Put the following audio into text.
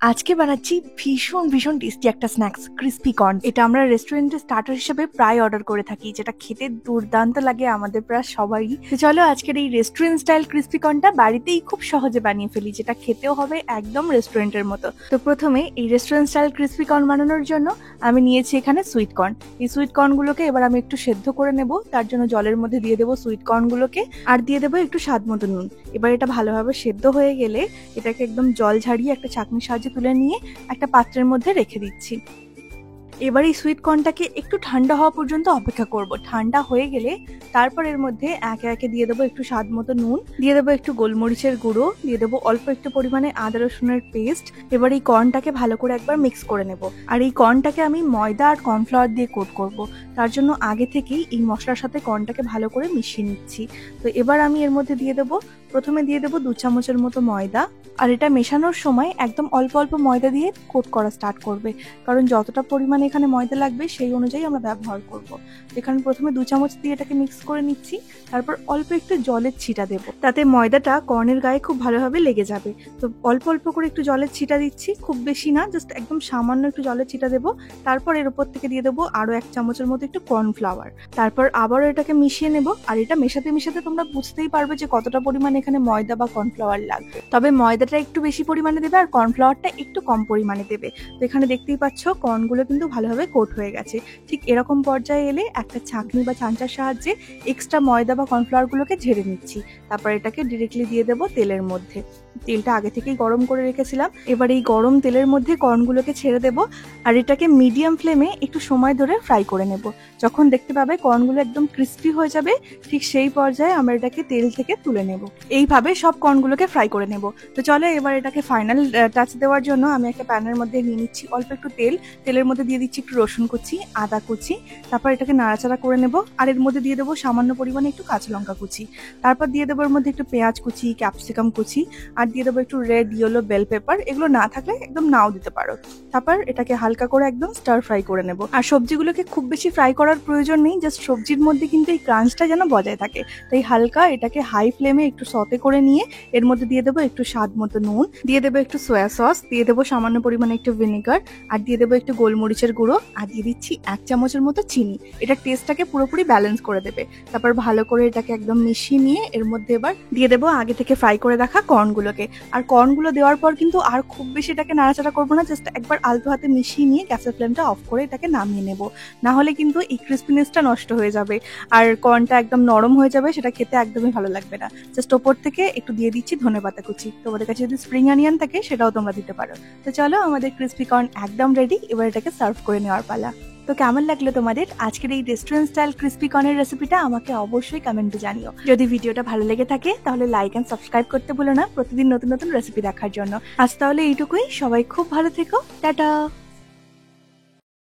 আজকে বানাচ্ছি ভীষণ ভীষণ টেস্টি একটা স্ন্যাক্স ক্রিস্পি কর্ন। এটা আমরা রেস্টুরেন্টে স্টার্টার হিসেবে প্রায় অর্ডার করে থাকি, যেটা খেতে দুর্দান্ত লাগে আমাদের প্রায় সবারই। তো চলো আজকের এই রেস্টুরেন্ট স্টাইল ক্রিস্পি কর্নটা বাড়িতেই খুব সহজে বানিয়ে ফেলি, যেটা খেতেও হবে একদম রেস্টুরেন্টের মতো। তো প্রথমে এই রেস্টুরেন্ট স্টাইল ক্রিস্পি কর্ন বানানোর জন্য আমি নিয়েছি এখানে সুইট কর্ন। এই সুইট কর্নগুলোকে এবার আমি একটু সেদ্ধ করে নেব। তার জন্য জলের মধ্যে দিয়ে দেবো সুইট কর্নগুলোকে, আর দিয়ে দেবো একটু স্বাদ মতো নুন। এবার এটা ভালোভাবে সেদ্ধ হয়ে গেলে এটাকে একদম জল ঝাড়িয়ে একটা ছাঁকনির সাহায্যে তুলে নিয়ে একটা পাত্রের মধ্যে রেখে দিচ্ছি। এবার এই সুইট কর্নটাকে একটু ঠান্ডা হওয়া পর্যন্ত অপেক্ষা করব। ঠান্ডা হয়ে গেলে তারপর এর মধ্যে একে একে দিয়ে দেবো একটু স্বাদ মতো নুন, দিয়ে দেবো একটু গোলমরিচের গুঁড়ো, দিয়ে দেবো অল্প একটু পরিমাণে আদা রসুনের পেস্ট। এবার এই কর্নটাকে ভালো করে একবার মিক্স করে নেব। আর এই কর্নটাকে আমি ময়দা আর কর্নফ্লাওয়ার দিয়ে কোট করব। তার জন্য আগে থেকেই এই মশলার সাথে কর্নটাকে ভালো করে মিশিয়ে নিচ্ছি। তো এবার আমি এর মধ্যে প্রথমে দিয়ে দেবো 2 চামচের মতো ময়দা। আর এটা মেশানোর সময় একদম অল্প অল্প ময়দা দিয়ে কোট করা স্টার্ট করবে, কারণ যতটা পরিমাণে এখানে ময়দা লাগবে সেই অনুযায়ী আমরা ব্যবহার করব। এখানে প্রথমে 2 চামচ দিয়ে এটাকে মিক্স করে নিচ্ছি। তারপর অল্প একটু জলের ছিটা দেব, তাতে ময়দাটা কর্নের গায়ে খুব ভালোভাবে লেগে যাবে। তো অল্প অল্প করে একটু জলের ছিটা দিচ্ছি, খুব বেশি না, জাস্ট একদম সামান্য একটু জলের ছিটা দেবো। তারপর এর উপর থেকে দিয়ে দেবো আরো 1 চামচের মতো একটু কর্নফ্লাওয়ার। তারপর আবারও এটাকে মিশিয়ে নেব। আর এটা মেশাতে মেশাতে তোমরা বুঝতেই পারবে যে কতটা পরিমাণে এখানে ময়দা বা কর্নফ্লাওয়ার লাগবে। তবে ময়দাটা একটু বেশি পরিমাণে দেবে আর কর্নফ্লাওয়ারটা একটু কম পরিমাণে দেবে। তো এখানে দেখতেই পাচ্ছ কর্নগুলো কিন্তু ভালোভাবে কোট হয়ে গেছে। ঠিক এরকম পর্যায়ে এলে একটা ছাঁকনি বা চামচার সাহায্যে এক্সট্রা ময়দা বা কর্নফ্লাওয়ারগুলোকে ঝেড়ে নিচ্ছি। তারপর এটাকে ডিরেক্টলি দিয়ে দেবো তেলের মধ্যে। তেলটা আগে থেকেই গরম করে রেখেছিলাম। এবার এই গরম তেলের মধ্যে কর্নগুলোকে ছেড়ে দেবো। আর এটাকে মিডিয়াম ফ্লেমে একটু সময় ধরে ফ্রাই করে নেব। যখন দেখতে পাবে কর্নগুলো একদম ক্রিস্পি হয়ে যাবে, ঠিক সেই পর্যায়ে আমরা এটাকে তেল থেকে তুলে নেব। এইভাবে সব কর্নগুলোকে ফ্রাই করে নেব। তো চলো এবার এটাকে ফাইনাল টাচ দেওয়ার জন্য আমি একটা প্যানের মধ্যে নিয়ে নিচ্ছি অল্প একটু তেল। তেলের মধ্যে দিয়ে দিচ্ছি একটু রসুন কুচি, আদা কুচি। তারপর এটাকে নাড়াচাড়া করে নেব। আর এর মধ্যে দিয়ে দেবো সামান্য পরিমাণে একটু কাঁচা লঙ্কা কুচি। তারপর দিয়ে দেবো এর মধ্যে একটু পেঁয়াজ কুচি, ক্যাপসিকাম কুচি, আর দিয়ে দেবো একটু রেড ইয়েলো বেল পেপার। এগুলো না থাকলে একদম নাও দিতে পারো। তারপর এটাকে হালকা করে একদম স্টার ফ্রাই করে নেব। আর সবজিগুলোকে খুব বেশি ফ্রাই করার প্রয়োজন নেই, জাস্ট সবজির মধ্যে কিন্তু এই ক্রাঞ্চটা যেন বজায় থাকে। তাই হালকা এটাকে হাই ফ্লেমে একটু সতে করে নিয়ে এর মধ্যে দিয়ে দেবো একটু স্বাদ মতো নুন, দিয়ে দেবো একটু সয়া সস, দিয়ে দেবো সামান্য পরিমাণে একটু ভিনেগার, আর দিয়ে দেবো একটু গোলমরিচের গুঁড়ো, আর দিয়ে দিচ্ছি 1 চামচের মতো চিনি। এটা টেস্টটাকে পুরোপুরি ব্যালেন্স করে দেবে। তারপর ভালো করে এটাকে একদম মিশিয়ে নিয়ে এর মধ্যে এবার দিয়ে দেবো আগে থেকে ফ্রাই করে রাখা কর্নগুলোকে। আর কর্নগুলো দেওয়ার পর কিন্তু আর খুব বেশি এটাকে নাড়াচাড়া করবো না, জাস্ট একবার আলতো হাতে মিশিয়ে নিয়ে গ্যাসের ফ্লেমটা অফ করে এটাকে নামিয়ে নেব। না হলে কিন্তু এই ক্রিসপিনেসটা নষ্ট হয়ে যাবে আর কর্নটা একদম নরম হয়ে যাবে, সেটা খেতে একদমই ভালো লাগবে না। জাস্ট ওপর থেকে একটু দিয়ে দিচ্ছি ধনেপাতা কুচি। তোমাদের কাছে যদি স্প্রিং অনিয়ন থাকে সেটাও তোমরা দিতে পারো। তো চলো আমাদের ক্রিসপি কর্ন একদম রেডি। এবার এটাকে সার্ভ করে নেওয়ার পালা। তো কেমন লাগলো তোমাদের আজকের এই রেস্টুরেন্ট স্টাইল ক্রিসপি কর্নের রেসিপিটা? আমাকে অবশ্যই কমেন্টে জানিও। যদি ভিডিওটা ভালো লেগে থাকে তাহলে লাইক এন্ড সাবস্ক্রাইব করতে ভুলো না প্রতিদিন নতুন নতুন রেসিপি দেখার জন্য। আজ তাহলে এইটুকুই। সবাই খুব ভালো থেকো। টাটা।